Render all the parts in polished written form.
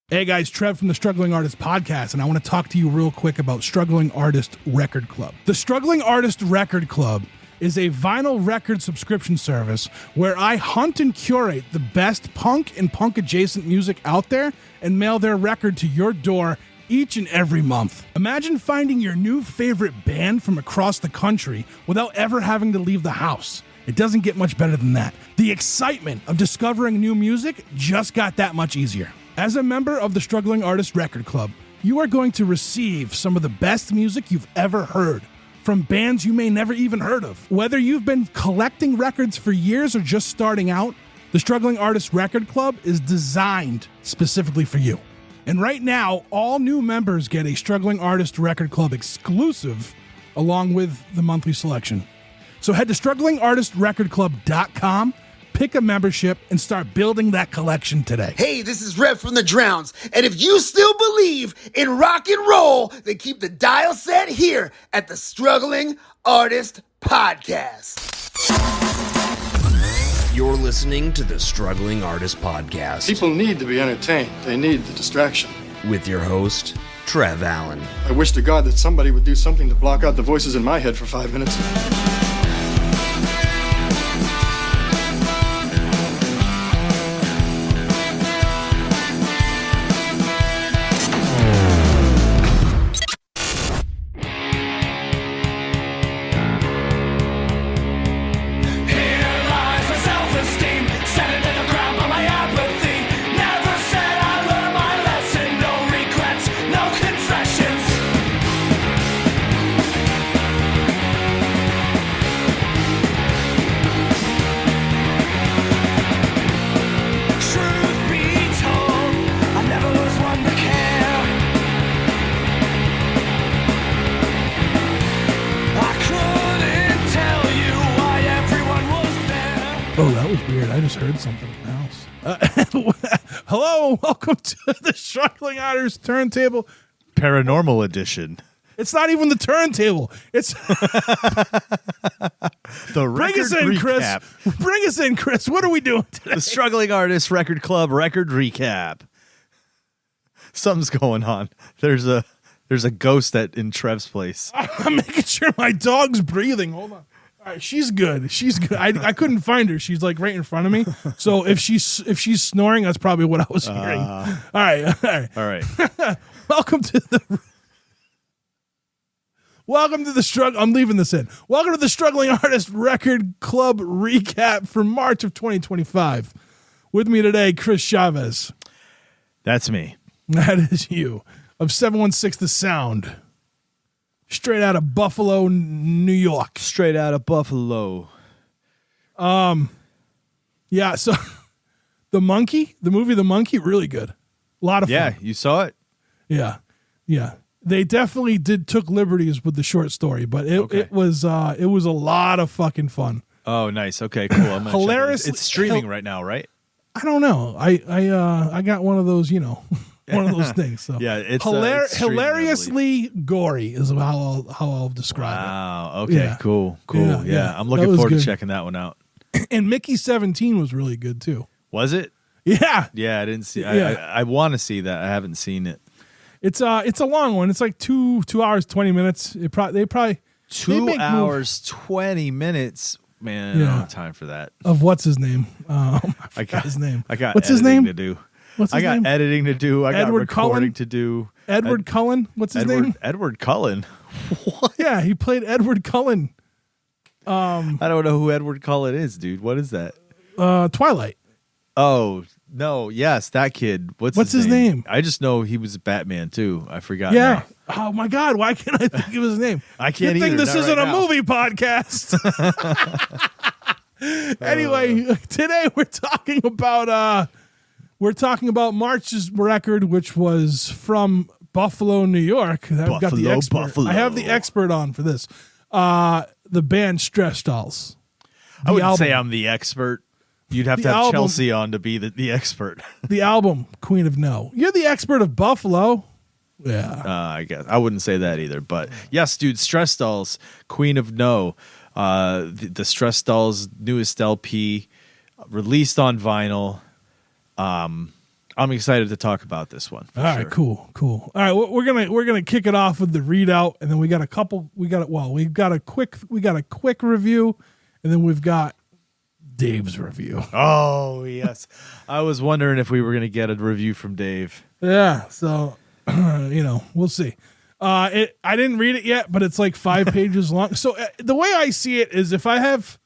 Hey guys, Trev from the Struggling Artist Podcast, and I want to talk to you real quick about Struggling Artist Record Club. The Struggling Artist Record Club is a vinyl record subscription service where I hunt and curate the best punk and punk-adjacent music out there and mail their record to your door each and every month. Imagine finding your new favorite band from across the country without ever having to leave the house. It doesn't get much better than that. The excitement of discovering new music just got that much easier. As a member of the Struggling Artist Record Club, you are going to receive some of the best music you've ever heard from bands you may never even heard of. Whether you've been collecting records for years or just starting out, the Struggling Artist Record Club is designed specifically for you. And right now, all new members get a Struggling Artist Record Club exclusive along with the monthly selection. So head to StrugglingArtistRecordClub.com, pick a membership, and start building that collection today. Hey, this is Rev from the Drowns, and if you still believe in rock and roll, then keep the dial set here at the Struggling Artist Podcast. You're listening to the Struggling Artist Podcast. People need to be entertained. They need the distraction. With your host, Trev Allen. I wish to God that somebody would do something to block out the voices in my head for 5 minutes. Oh, that was weird. I just heard something in the house. Hello, welcome to the Struggling Artist Turntable. Paranormal Edition. It's not even the turntable. It's The bring us in, recap. Chris. Bring us in, Chris. What are we doing today? The Struggling Artist Record Club record recap. Something's going on. There's a ghost in Trev's place. I'm making sure my dog's breathing. Hold on. All right, she's good. She's good. I couldn't find her. She's like right in front of me. So if she's snoring, that's probably what I was hearing. All right. All right. Welcome to the struggle. I'm leaving this in. Welcome to the Struggling Artist Record Club recap for March of 2025. With me today, Chris Chavez. That's me. That is you of 716 The Sound. Straight out of Buffalo, New York. Straight out of Buffalo. Yeah, so the movie The Monkey, really good. A lot of fun. Yeah, you saw it? Yeah. They definitely took liberties with the short story, but it was a lot of fucking fun. Oh, nice. Okay, cool. I'm gonna Hilarious. check it. It's streaming right now, right? I don't know. I got one of those, one of those things. So Yeah, it's streaming, hilariously gory is how I'll describe it. Wow. Okay, Yeah. Cool. Yeah. I'm That looking was forward good. to checking that one out. And Mickey 17 was really good too. Was it? Yeah. Yeah, I didn't see Yeah. I want to see that. I haven't seen it. It's a long one. It's like 2 hours 20 minutes. They probably 2 hours 20 minutes. Man, I don't have time for that. of what's his name? I forgot his name. I got what's his editing name? to do. What's his I got name? editing to do. I got Edward recording Cullen? to do. Edward Cullen. What's his name? Edward Cullen. Yeah, he played Edward Cullen. I don't know who Edward Cullen is, dude. What is that? Twilight. Oh, no. Yes, that kid. What's his name? I just know he was Batman, too. I forgot. Yeah. now. Oh my God! Why can't I think of his name? I can't Good thing either, this not isn't right a now. movie podcast. Anyway, today we're talking about March's record, which was from Buffalo, New York. I've got the expert. Buffalo. I have the expert on for this. The band Stress Dolls. I wouldn't album. say I'm the expert. You'd have The to have album. Chelsea on to be the expert. The album Queen of No. You're the expert of Buffalo. Yeah. I guess I wouldn't say that either, but yes, dude. Stress Dolls, Queen of No, the Stress Dolls newest LP, released on vinyl. I'm excited to talk about this one. All right, cool. All right, we're gonna kick it off with the readout, and then we've got a quick review, and then we've got Dave's review. Oh yes, I was wondering if we were gonna get a review from Dave. Yeah, so we'll see. I didn't read it yet, but it's like 5 pages long. So the way I see it is, if I have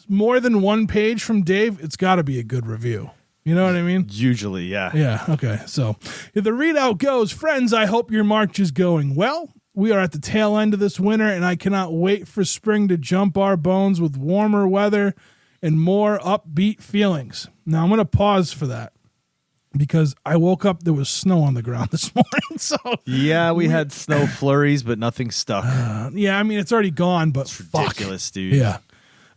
more than 1 page from Dave, it's got to be a good review. You know what I mean? Usually, yeah. Yeah, okay. So the readout goes, friends, I hope your March is going well. We are at the tail end of this winter, and I cannot wait for spring to jump our bones with warmer weather and more upbeat feelings. Now, I'm going to pause for that because I woke up, there was snow on the ground this morning. So yeah, we had snow flurries, but nothing stuck. yeah, I mean, it's already gone, but It's ridiculous, dude. Yeah.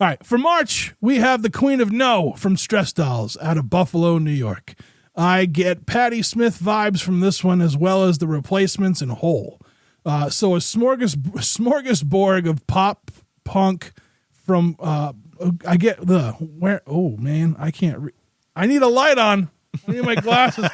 All right, for March, we have the Queen of No from Stress Dolls out of Buffalo, New York. I get Patti Smith vibes from this one, as well as the Replacements and Hole. So a smorgasbord of pop punk from I get the where. Oh man, I can't. I need a light on. I need my glasses.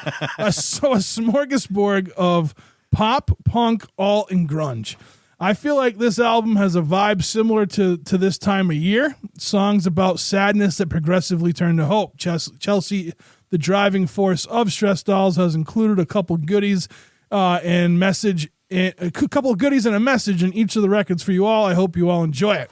So a smorgasbord of pop punk, alt, and grunge. I feel like this album has a vibe similar to this time of year. Songs about sadness that progressively turn to hope. Chelsea, the driving force of Stress Dolls, has included a couple goodies and a couple of goodies and a message in each of the records for you all. I hope you all enjoy it.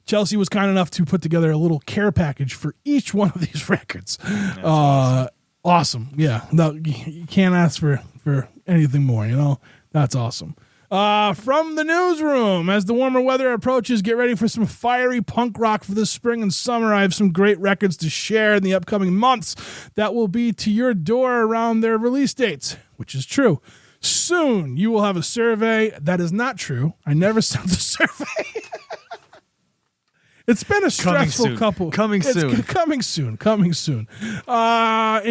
Chelsea was kind enough to put together a little care package for each one of these records. Awesome. Yeah. No, you can't ask for anything more, That's awesome. From the newsroom, as the warmer weather approaches, get ready for some fiery punk rock for this spring and summer. I have some great records to share in the upcoming months that will be to your door around their release dates, which is true. Soon, you will have a survey. That is not true. I never sent the survey. It's been a stressful couple. Coming soon. In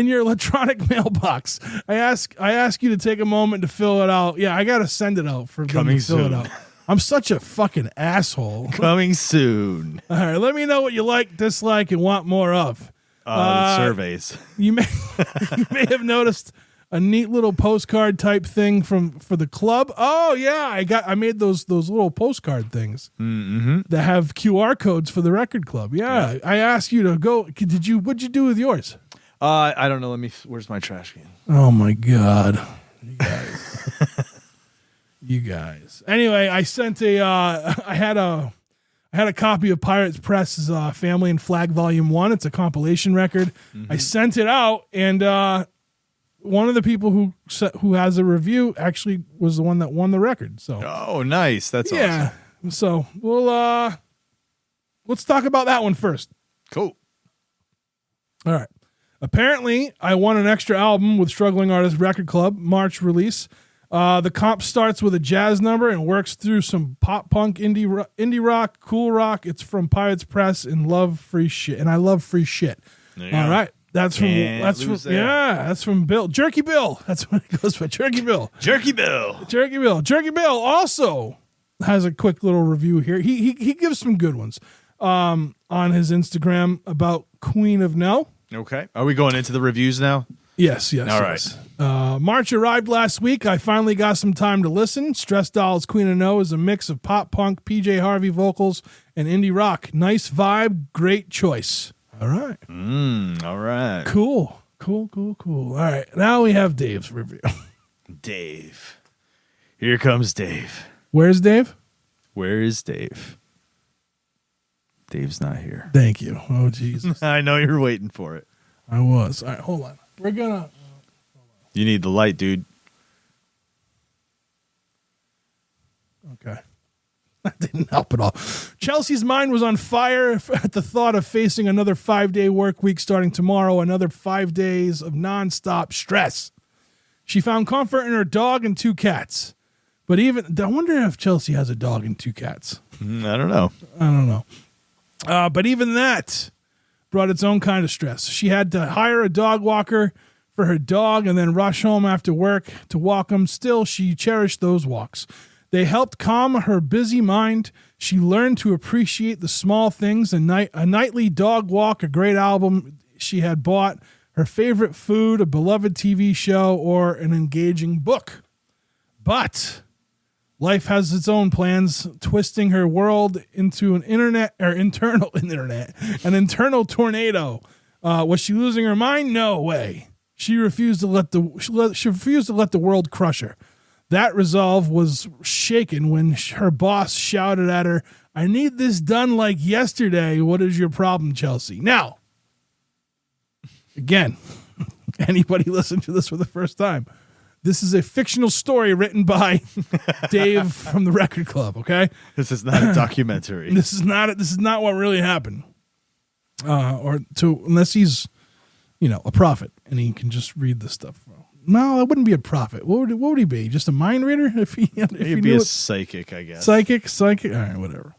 your electronic mailbox, I ask you to take a moment to fill it out. Yeah, I gotta send it out for them to fill it out. I'm such a fucking asshole. Coming soon. All right, let me know what you like, dislike, and want more of. The surveys. You may have noticed a neat little postcard type thing for the club. Oh yeah, I made those little postcard things that have QR codes for the record club. Yeah. I asked you to go. What'd you do with yours? I don't know. Where's my trash can? Oh my God, you guys. Anyway, I sent I had a copy of Pirates Press's Family and Flag Volume 1. It's a compilation record. I sent it out, and one of the people who has a review actually was the one that won the record. So nice. That's awesome. So we'll let's talk about that one first. Cool. All right. Apparently, I won an extra album with Struggling Artist Record Club March release. The comp starts with a jazz number and works through some pop punk, indie rock, cool rock. It's from Pirates Press and love free shit. And I love free shit. All right. That's from Bill. Jerky Bill. That's what it goes by. Jerky Bill. Jerky Bill. Jerky Bill. Jerky Bill also has a quick little review here. He gives some good ones on his Instagram about Queen of No. Okay. Are we going into the reviews now? Yes. All right. March arrived last week. I finally got some time to listen. Stress Dolls Queen of No is a mix of pop punk, PJ Harvey vocals, and indie rock. Nice vibe. Great choice. All right. All right. Cool. All right. Now we have Dave's review. Dave. Here comes Dave. Where's Dave? Where is Dave? Dave's not here. Thank you. Oh, Jesus. I know you're waiting for it. I was. All right, hold on. We're going to... You need the light, dude. Okay. That didn't help at all. Chelsea's mind was on fire at the thought of facing another 5-day work week starting tomorrow, another 5 days of nonstop stress. She found comfort in her dog and 2 cats. But I wonder if Chelsea has a dog and 2 cats. I don't know. But even that brought its own kind of stress. She had to hire a dog walker for her dog and then rush home after work to walk him. Still, she cherished those walks. They helped calm her busy mind. She learned to appreciate the small things. A nightly dog walk, a great album she had bought her favorite food, a beloved TV show, or an engaging book. But life has its own plans, twisting her world into an internal tornado. Was she losing her mind? No way. She refused to let the world crush her. That resolve was shaken when her boss shouted at her, "I need this done like yesterday. What is your problem, Chelsea?" Now, again, anybody listen to this for the first time? This is a fictional story written by Dave from the Record Club. Okay, This is not a documentary. this is not what really happened. Unless he's, a prophet and he can just read this stuff. No, it wouldn't be a prophet. What would he be? Just a mind reader? If he He'd be a psychic, I guess. Psychic. All right, whatever.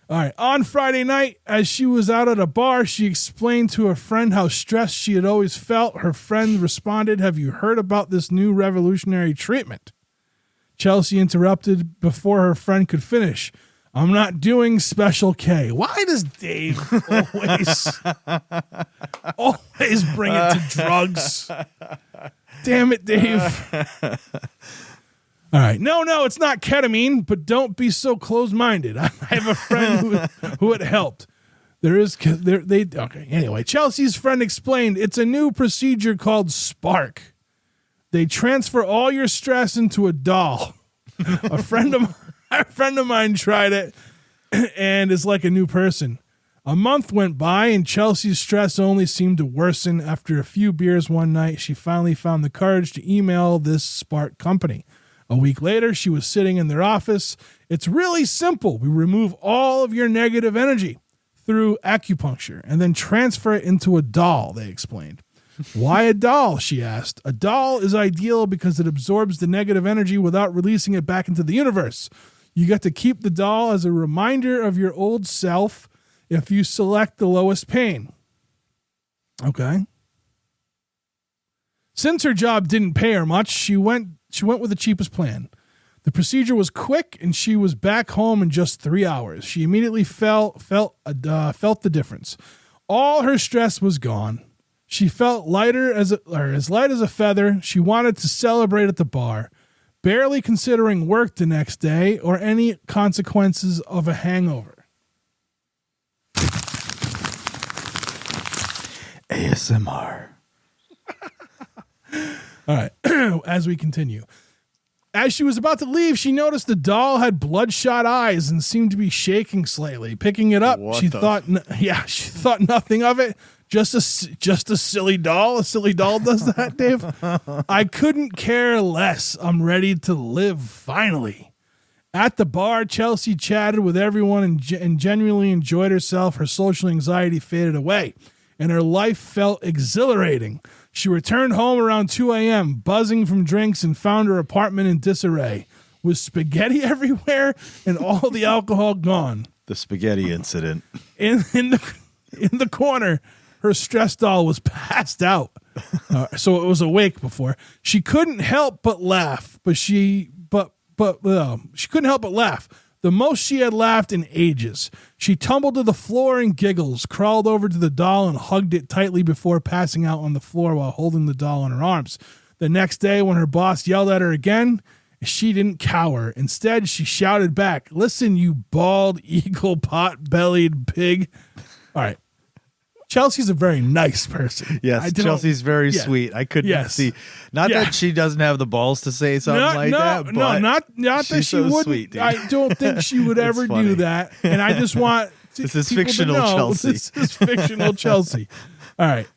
All right. On Friday night, as she was out at a bar, she explained to a friend how stressed she had always felt. Her friend responded, "Have you heard about this new revolutionary treatment?" Chelsea interrupted before her friend could finish. "I'm not doing Special K." Why does Dave always bring it to drugs? Damn it, Dave. All right. No, it's not ketamine, but don't be so closed-minded. I have a friend who it helped. Okay. Anyway, Chelsea's friend explained it's a new procedure called Spark. They transfer all your stress into a doll. A friend of mine tried it and is like a new person. A month went by and Chelsea's stress only seemed to worsen. After a few beers one night, she finally found the courage to email this Spark company. A week later, she was sitting in their office. "It's really simple. We remove all of your negative energy through acupuncture and then transfer it into a doll," they explained. "Why a doll?" she asked. "A doll is ideal because it absorbs the negative energy without releasing it back into the universe. You get to keep the doll as a reminder of your old self if you select the lowest pain." Okay. Since her job didn't pay her much, she went with the cheapest plan. The procedure was quick, and she was back home in just 3 hours. She immediately felt the difference. All her stress was gone. She felt as light as a feather. She wanted to celebrate at the bar, barely considering work the next day or any consequences of a hangover. ASMR. All right, as we continue. As she was about to leave, she noticed the doll had bloodshot eyes and seemed to be shaking slightly. Picking it up, she thought nothing of it. Just a silly doll. A silly doll does that, Dave. "I couldn't care less. I'm ready to live, finally." At the bar, Chelsea chatted with everyone and genuinely enjoyed herself. Her social anxiety faded away, and her life felt exhilarating. She returned home around 2 a.m., buzzing from drinks, and found her apartment in disarray, with spaghetti everywhere and all the alcohol gone. The spaghetti incident. In the corner, her stress doll was passed out, so it was awake before. She couldn't help but laugh, she couldn't help but laugh. The most she had laughed in ages. She tumbled to the floor in giggles, crawled over to the doll and hugged it tightly before passing out on the floor while holding the doll in her arms. The next day, when her boss yelled at her again, she didn't cower. Instead, she shouted back, "Listen, you bald eagle pot-bellied pig." All right. Chelsea's a very nice person. Yes, Chelsea's very sweet. I couldn't see. Not that she doesn't have the balls to say something that. No, not that she wouldn't. Sweet, dude. I don't think she would ever do that. And I just want this is fictional Chelsea. This is fictional Chelsea. All right.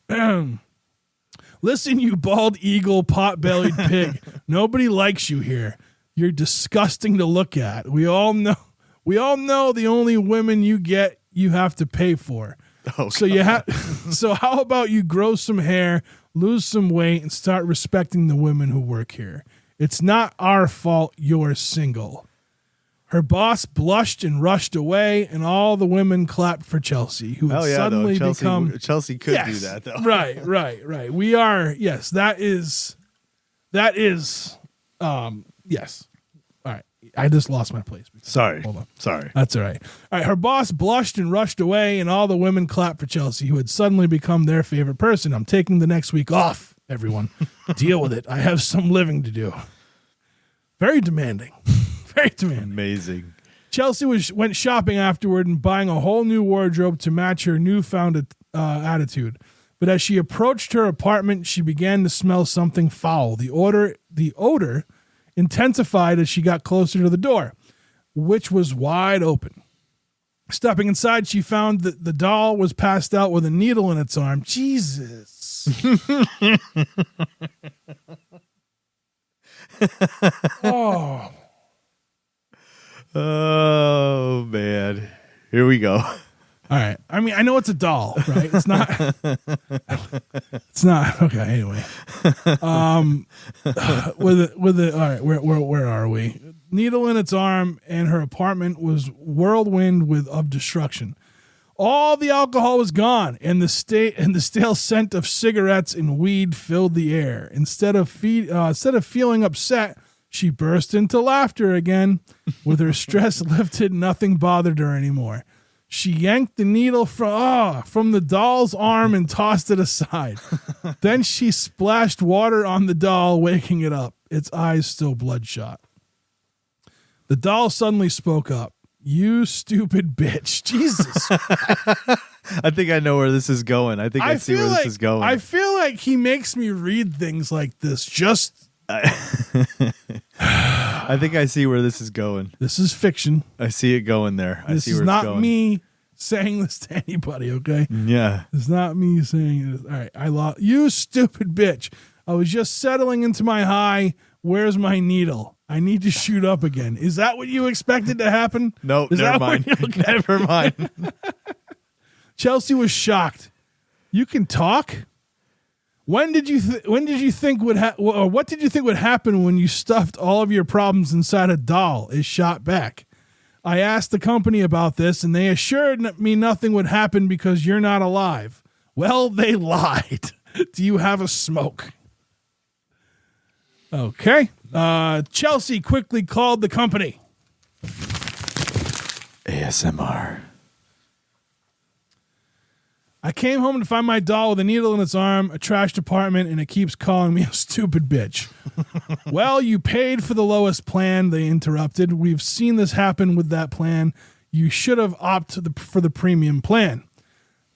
"Listen, you bald eagle, pot-bellied pig. Nobody likes you here. You're disgusting to look at. We all know the only women you get, you have to pay for. Oh, so how about you grow some hair, lose some weight, and start respecting the women who work here? It's not our fault you're single." Her boss blushed and rushed away, and all the women clapped for Chelsea, who had suddenly become... Chelsea could do that, though. Right. We are... Yes, that is... Yes. All right. I just lost my place. Sorry. Hold on. Sorry. That's all right. All right. Her boss blushed and rushed away, and all the women clapped for Chelsea, who had suddenly become their favorite person. I'm taking the next week off, everyone. Deal with it. I have some living to do. Very demanding. Very demanding. Amazing. Chelsea went shopping afterward and buying a whole new wardrobe to match her newfound attitude. But as she approached her apartment, she began to smell something foul. The odor intensified as she got closer to the door, which was wide open. Stepping inside, she found that the doll was passed out with a needle in its arm. Jesus. Oh. Oh, man. Here we go. All right. I mean, I know it's a doll, right? It's not. It's not. Okay. Anyway, with it. All right. Where are we? Needle in its arm, and her apartment was whirlwind of destruction. All the alcohol was gone, and the stale scent of cigarettes and weed filled the air. Instead of feeling upset, she burst into laughter again. With her stress lifted, nothing bothered her anymore. She yanked the needle from the doll's arm and tossed it aside. Then she splashed water on the doll, waking it up, its eyes still bloodshot. The doll suddenly spoke up. You stupid bitch. Jesus. I think I know where this is going. I think I see where this is going. I feel like he makes me read things like this just... I think I see where this is going. This is fiction. I see it going there. I This see is where it's not going. me saying this to anybody, okay? Yeah. It's not me saying it. All right, I lost. You stupid bitch. I was just settling into my high. Where's my needle? I need to shoot up again. Is that what you expected to happen? No, Is never that what mind. you- okay. Never mind. Chelsea was shocked. You can talk? When did you think would or what did you think would happen when you stuffed all of your problems inside a doll? Is shot back. I asked the company about this, and they assured me nothing would happen because you're not alive. Well, they lied. Do you have a smoke? Okay. Chelsea quickly called the company. ASMR. I came home to find my doll with a needle in its arm, a trashed apartment, and it keeps calling me a stupid bitch. Well, you paid for the lowest plan, they interrupted. We've seen this happen with that plan. You should have opted for the premium plan.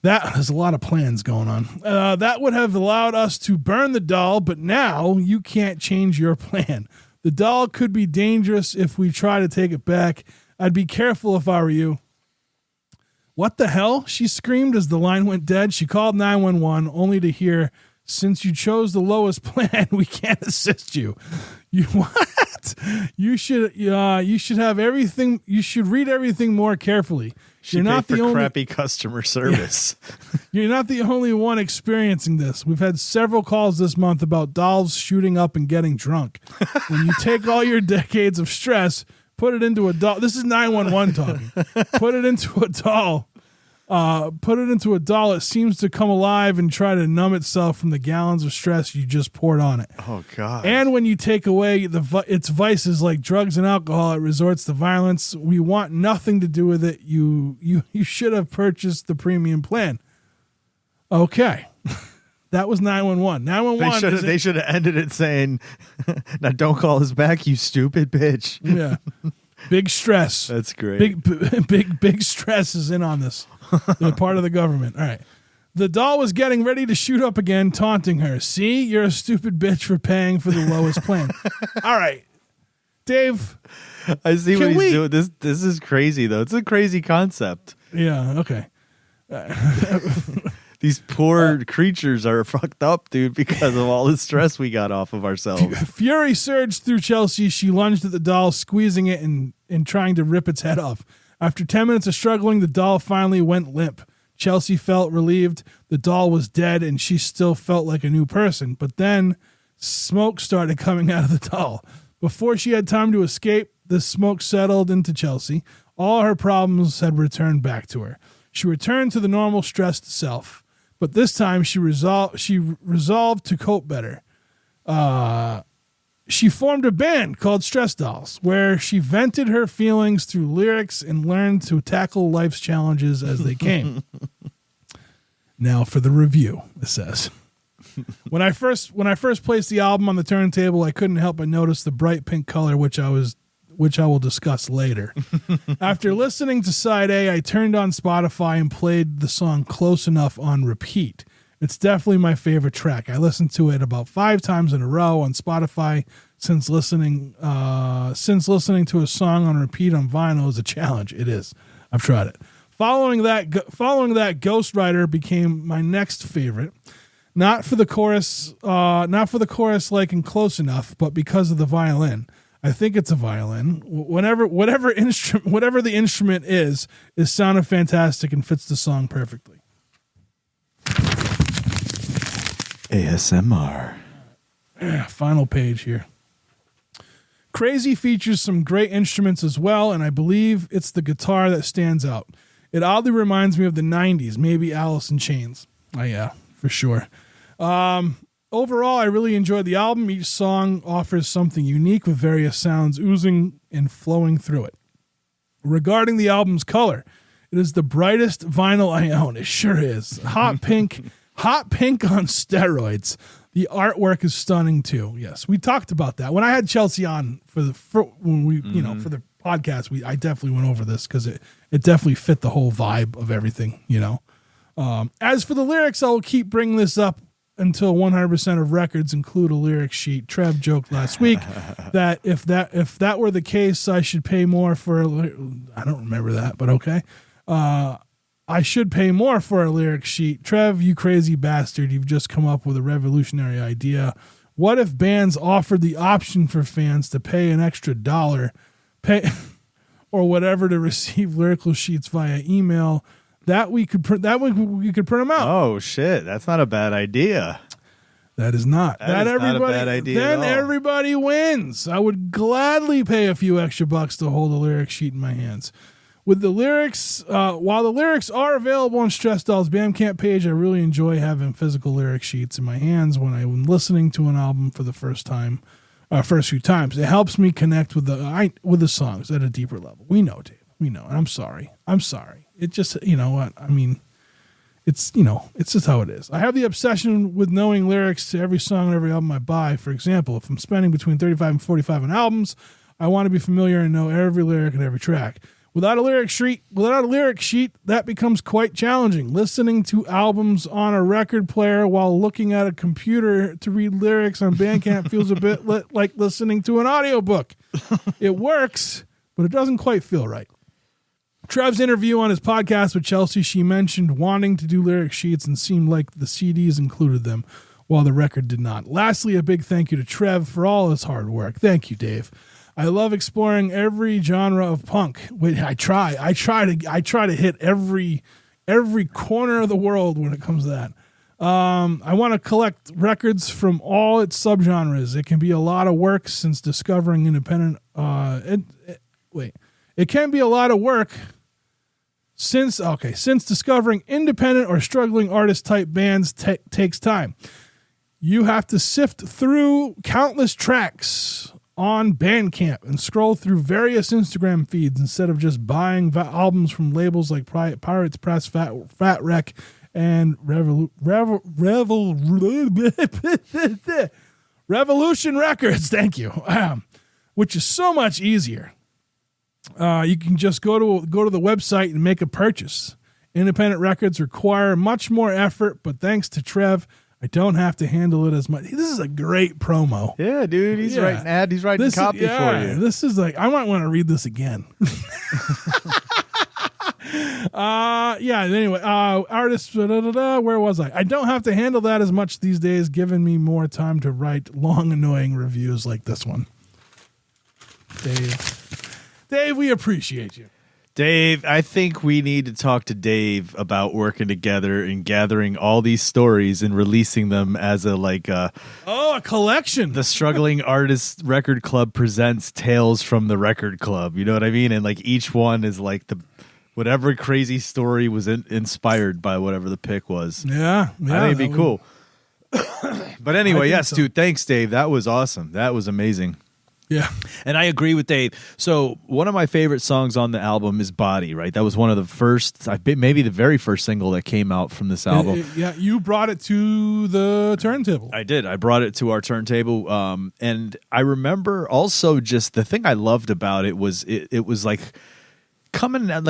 There's a lot of plans going on. That would have allowed us to burn the doll, but now you can't change your plan. The doll could be dangerous if we try to take it back. I'd be careful if I were you. What the hell? She screamed as the line went dead. She called 911 only to hear, since you chose the lowest plan, we can't assist you. You what? You should have everything. You should read everything more carefully. You're You're not the only crappy customer service. You're not the only one experiencing this. We've had several calls this month about dolls shooting up and getting drunk. When you take all your decades of stress, put it into a doll. This is 911 talking. Put it into a doll. It seems to come alive and try to numb itself from the gallons of stress you just poured on it. Oh, God. And when you take away its vices like drugs and alcohol, it resorts to violence. We want nothing to do with it. You should have purchased the premium plan. Okay. That was 911. 911. They should have ended it saying, now don't call us back, you stupid bitch. Yeah. Big stress. That's great. Big stress is in on this. They're part of the government. All right. The doll was getting ready to shoot up again, taunting her. See, you're a stupid bitch for paying for the lowest plan. All right. Dave. I see what he's doing. This is crazy, though. It's a crazy concept. Yeah, okay. These poor creatures are fucked up, dude, because of all the stress we got off of ourselves. Fury surged through Chelsea. She lunged at the doll, squeezing it and trying to rip its head off. After 10 minutes of struggling, the doll finally went limp. Chelsea felt relieved. The doll was dead, and she still felt like a new person. But then smoke started coming out of the doll. Before she had time to escape, the smoke settled into Chelsea. All her problems had returned back to her. She returned to the normal stressed self. But this time she resolved to cope better. she formed a band called Stress Dolls, where she vented her feelings through lyrics and learned to tackle life's challenges as they came. Now for the review, it says. When I first placed the album on the turntable, I couldn't help but notice the bright pink color, which I will discuss later. After listening to side A, I turned on Spotify and played the song Close Enough on repeat. It's definitely my favorite track. I listened to it about 5 times in a row on Spotify. Since listening to a song on repeat on vinyl is a challenge. It is. I've tried it. Following that, Ghost Rider became my next favorite. Not for the chorus like in Close Enough, but because of the violin. I think it's a violin. Whatever the instrument is sounded fantastic and fits the song perfectly. ASMR. Final page here. Crazy features some great instruments as well, and I believe it's the guitar that stands out. It oddly reminds me of the 90s, maybe Alice in Chains. Oh yeah, for sure. Overall, I really enjoyed the album. Each song offers something unique with various sounds oozing and flowing through it. Regarding the album's color, it is the brightest vinyl I own. It sure is. Hot pink on steroids. The artwork is stunning too. Yes, we talked about that when I had Chelsea on for the podcast. I definitely went over this because it definitely fit the whole vibe of everything. As for the lyrics, I will keep bringing this up until 100% of records include a lyric sheet. Trev joked last week that if that were the case, I should pay more for I don't remember that, but okay. I should pay more for a lyric sheet. Trev, you crazy bastard, you've just come up with a revolutionary idea. What if bands offered the option for fans to pay an extra $1, or whatever to receive lyrical sheets via email? That we could print them out. Oh shit, that's not a bad idea. That is not. That is not a bad idea at all. Everybody wins. I would gladly pay a few extra bucks to hold a lyric sheet in my hands. With the lyrics, while the lyrics are available on Stress Dolls Bandcamp page, I really enjoy having physical lyric sheets in my hands when I'm listening to an album for the first few times. It helps me connect with the songs at a deeper level. We know, Dave. We know. And I'm sorry. It just, you know what? I mean, it's just how it is. I have the obsession with knowing lyrics to every song and every album I buy. For example, if I'm spending between $35 and $45 on albums, I want to be familiar and know every lyric and every track. Without a lyric sheet, that becomes quite challenging. Listening to albums on a record player while looking at a computer to read lyrics on Bandcamp feels a bit like listening to an audiobook. It works, but it doesn't quite feel right. Trev's interview on his podcast with Chelsea, she mentioned wanting to do lyric sheets and seemed like the CDs included them, while the record did not. Lastly, a big thank you to Trev for all his hard work. Thank you, Dave. I love exploring every genre of punk. Wait, I try to hit every corner of the world when it comes to that. I want to collect records from all its subgenres. It can be a lot of work since discovering independent. It can be a lot of work since discovering independent or struggling artist type bands takes time. You have to sift through countless tracks on Bandcamp and scroll through various Instagram feeds instead of just buying albums from labels like Pirates Press, Fat Wreck, and Revolution Records. Thank you. Which is so much easier. You can just go to the website and make a purchase. Independent records require much more effort, but thanks to Trev, I don't have to handle it as much. This is a great promo. Yeah, dude. He's writing He's writing copy for you. This is like, I might want to read this again. Anyway, artists, where was I? I don't have to handle that as much these days, giving me more time to write long, annoying reviews like this one. Dave, we appreciate you. Dave, I think we need to talk to Dave about working together and gathering all these stories and releasing them as a collection. The Struggling Artists Record Club presents Tales from the Record Club. You know what I mean? And like each one is like whatever crazy story was inspired by whatever the pick was. Yeah, I think it'd be cool. But anyway, think yes, so. dude. Thanks, Dave. That was awesome. That was amazing. Yeah. And I agree with Dave. So one of my favorite songs on the album is Body, right? That was one of the first, maybe the very first single that came out from this album. Yeah, you brought it to the turntable. I did. I brought it to our turntable. And I remember also just the thing I loved about it was it was like coming at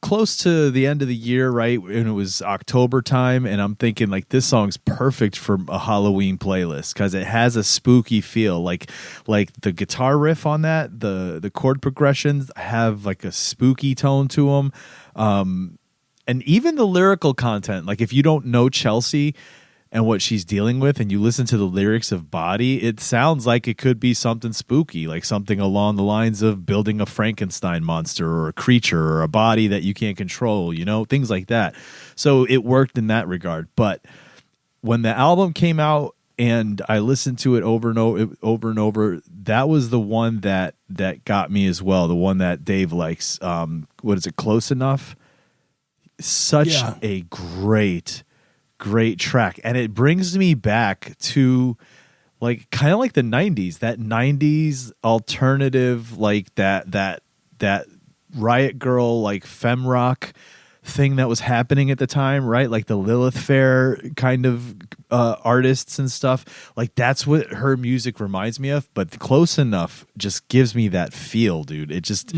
close to the end of the year, right? And it was October time. And I'm thinking like this song's perfect for a Halloween playlist because it has a spooky feel. Like the guitar riff on that, the chord progressions have like a spooky tone to them. And even the lyrical content, like if you don't know Chelsea and what she's dealing with and you listen to the lyrics of Body, it sounds like it could be something spooky, like something along the lines of building a Frankenstein monster or a creature or a body that you can't control, things like that. So it worked in that regard. But when the album came out and I listened to it over and over, that was the one that got me as well, the one that Dave likes. What is it, Close Enough? Such a great track, and it brings me back to kind of like the 90s, that 90s alternative, like that Riot Girl, like femme rock thing that was happening at the time, right? Like the Lilith Fair kind of artists and stuff. Like that's what her music reminds me of, but Close Enough just gives me that feel, dude. It just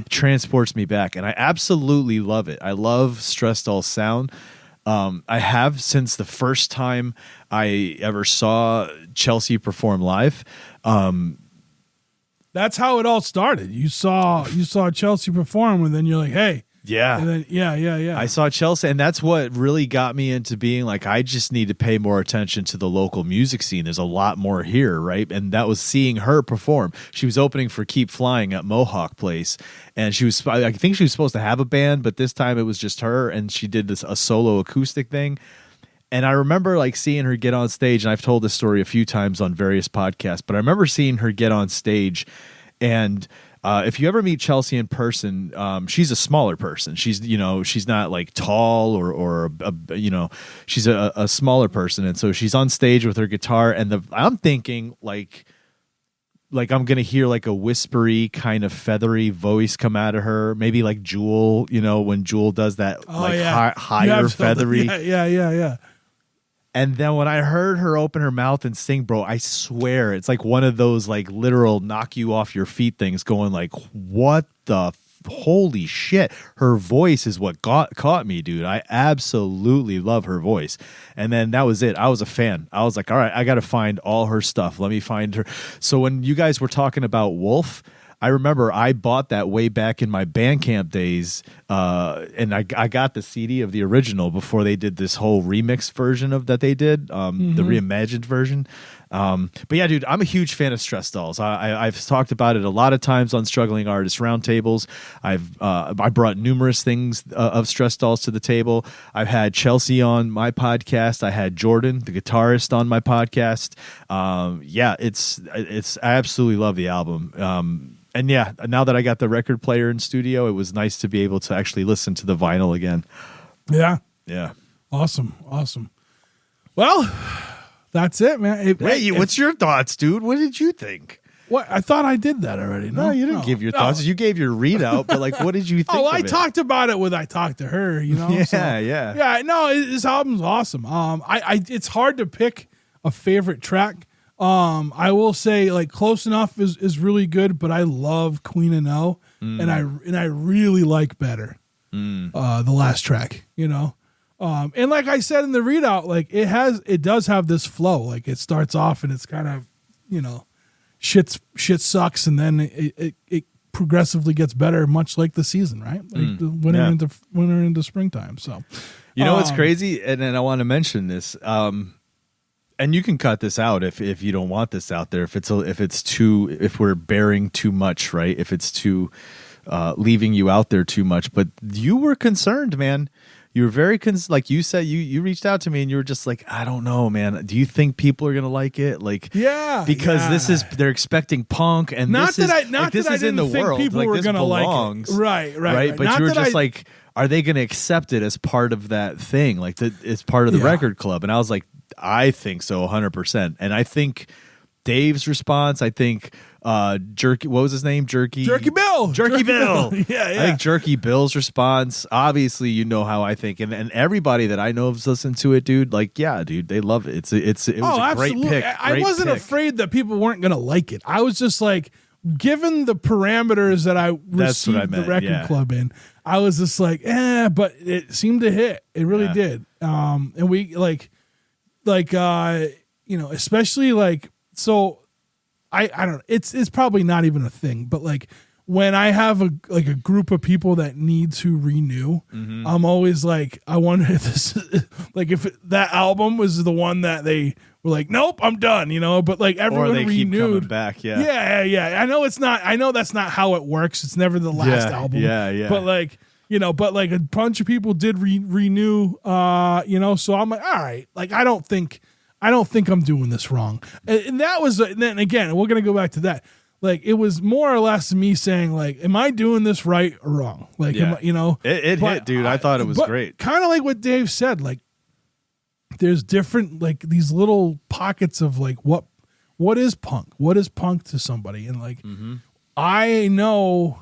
transports me back, and I absolutely love it. I love Stress Doll sound. I have since the first time I ever saw Chelsea perform live. That's how it all started. You saw Chelsea perform, and then you're like, hey. Yeah. And then, yeah. I saw Chelsea, and that's what really got me into being like, I just need to pay more attention to the local music scene. There's a lot more here, right? And that was seeing her perform. She was opening for Keep Flying at Mohawk Place, and I think she was supposed to have a band, but this time it was just her, and she did a solo acoustic thing. And I remember like seeing her get on stage, and I've told this story a few times on various podcasts, but I remember seeing her get on stage, and if you ever meet Chelsea in person, she's a smaller person. She's not like tall or she's a smaller person, and so she's on stage with her guitar, and I'm thinking like I'm gonna hear like a whispery kind of feathery voice come out of her, maybe like Jewel, when Jewel does that higher feathery. Yeah. And then when I heard her open her mouth and sing, bro, I swear it's like one of those like literal knock you off your feet things, going like, what the holy shit. Her voice is what caught me, dude. I absolutely love her voice. And then that was it. I was a fan. I was like, all right, I got to find all her stuff. Let me find her. So when you guys were talking about Wolf, I remember I bought that way back in my Bandcamp days, and I got the CD of the original before they did this whole remix version of that they did, the reimagined version. But yeah, dude, I'm a huge fan of Stress Dolls. I've talked about it a lot of times on Struggling Artists Roundtables. I brought numerous things of Stress Dolls to the table. I've had Chelsea on my podcast. I had Jordan, the guitarist, on my podcast. Yeah, I absolutely love the album. And yeah, now that I got the record player in studio, it was nice to be able to actually listen to the vinyl again. Yeah. Yeah. Awesome. Well, that's it, man. What's your thoughts, dude? What did you think? What? I thought I did that already. No, you didn't give your thoughts. You gave your readout, but like, what did you think? I talked about it when I talked to her, Yeah, so, yeah. Yeah, no, this album's awesome. It's hard to pick a favorite track. I will say like Close Enough is really good, but I love Queen of No, and I really like Better, the last track, and like I said in the readout, like it does have this flow. Like it starts off and it's kind of, shit sucks, and then it progressively gets better, much like the season, right? Like the winter into springtime. So what's crazy, and then I want to mention this. And you can cut this out if you don't want this out there. If we're bearing too much, right? If it's too leaving you out there too much. But you were concerned, man. You were very like you said. You reached out to me and you were just like, I don't know, man. Do you think people are gonna like it? Like, yeah, because they're expecting punk, and this is in the world. People like, were this gonna belongs, like it. Right. But you were just like, are they gonna accept it as part of that thing? Like, it's part of the record club. And I was like, I think so 100%. And I think Dave's response, I think Jerky, what was his name? Jerky Bill. Yeah. Yeah. I think Jerky Bill's response, obviously, you know how I think. And everybody that I know has listened to it, dude, like, yeah, dude, they love it. It was a great pick. I wasn't afraid that people weren't going to like it. I was just like, given the parameters that I received the record club in, I was just like, but it seemed to hit. It really did. And we especially like, so I don't know. It's probably not even a thing, but like when I have a group of people that need to renew, I'm always like, I wonder if this like if that album was the one that they were like, nope, I'm done, but like everyone or they renewed. keep coming back. Yeah. I know that's not how it works. It's never the last album. Yeah. But like, but like a bunch of people did renew, so I'm like, all right, like I don't think I'm doing this wrong. And that was, then again, we're going to go back to that. Like, it was more or less me saying, like, am I doing this right or wrong? Like, it hit, dude. I thought it was great. Kind of like what Dave said, like, there's different, like, these little pockets of, like, what is punk? What is punk to somebody? And, like, I know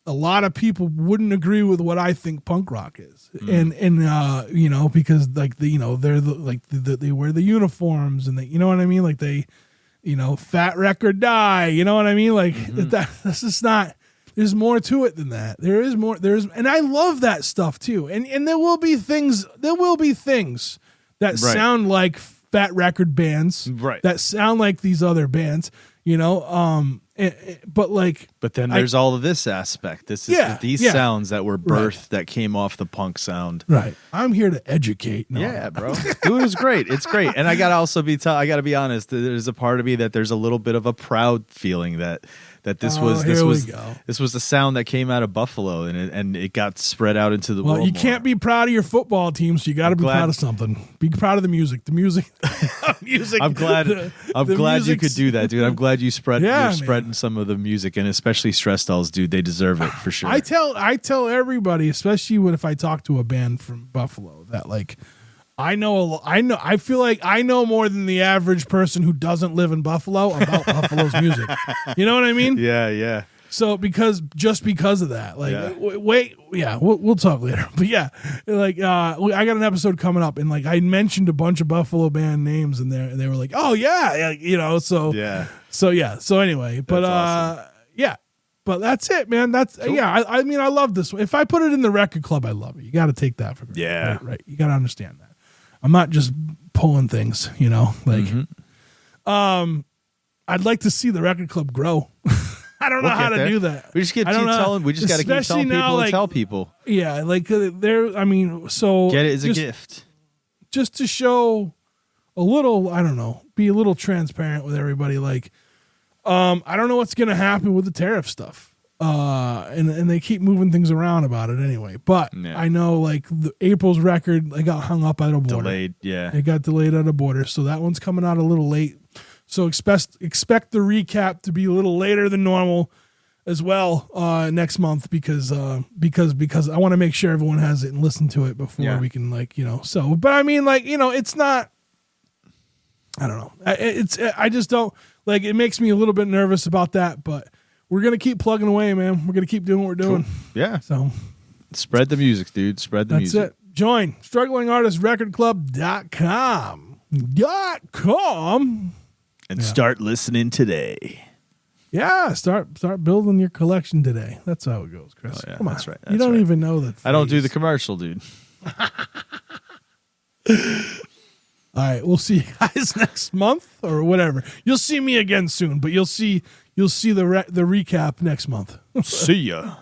a lot of people wouldn't agree with what I think punk rock is, and because like they're they wear the uniforms and they, you know what I mean, like they, fat wreck or die, you know what I mean, like that's just not. There's more to it than that. There is more. And I love that stuff too. And there will be things. That sound like fat record bands, right? That sound like these other bands, But then there's all of this aspect. This is these sounds that were birthed that came off the punk sound. Right. I'm here to educate. No. Yeah, bro. Dude, it was great. It's great. And I gotta also I gotta be honest. There's a part of me that there's a little bit of a proud feeling that this was the sound that came out of Buffalo and it got spread out into the world. Well, you can't be proud of your football team, so you got to be proud of something. Be proud of the music. The music. I'm glad you could do that, dude. I'm glad you're spreading some of the music, and especially Stress Dolls, dude. They deserve it for sure. I tell everybody, especially if I talk to a band from Buffalo, that like I feel like I know more than the average person who doesn't live in Buffalo about Buffalo's music. You know what I mean? Yeah. So because of that, like, we'll talk later. But yeah, like, I got an episode coming up, and like I mentioned a bunch of Buffalo band names in there, and they were like, "Oh yeah," So anyway, but awesome. But that's it, man. That's cool. I mean, I love this one. If I put it in the record club, I love it. You got to take that for granted. Yeah, right. You got to understand that. I'm not just pulling things, like. I'd like to see the record club grow. I don't know how to do that. We just got to keep telling. We just got to keep telling people and tell people. Yeah, like there. I mean, so get it as a gift, just to show a little. I don't know. Be a little transparent with everybody. Like, I don't know what's going to happen with the tariff stuff. And they keep moving things around about it anyway. But I know like April's record, they got hung up at a border. Delayed, yeah. It got delayed at a border, so that one's coming out a little late. So expect the recap to be a little later than normal as well next month because I want to make sure everyone has it and listen to it before we can So, but I mean, like, it's not. I don't know. I just don't like. It makes me a little bit nervous about that, but. We're going to keep plugging away, man. We're going to keep doing what we're doing. Cool. Yeah. So spread the music, dude. Spread the music. That's it. Join strugglingartistrecordclub.com. And start listening today. Yeah, start building your collection today. That's how it goes, Chris. Oh, yeah, come on. That's right. You don't even know that. I don't do the commercial, dude. All right, we'll see you guys next month or whatever. You'll see me again soon, but you'll see the recap next month. See ya.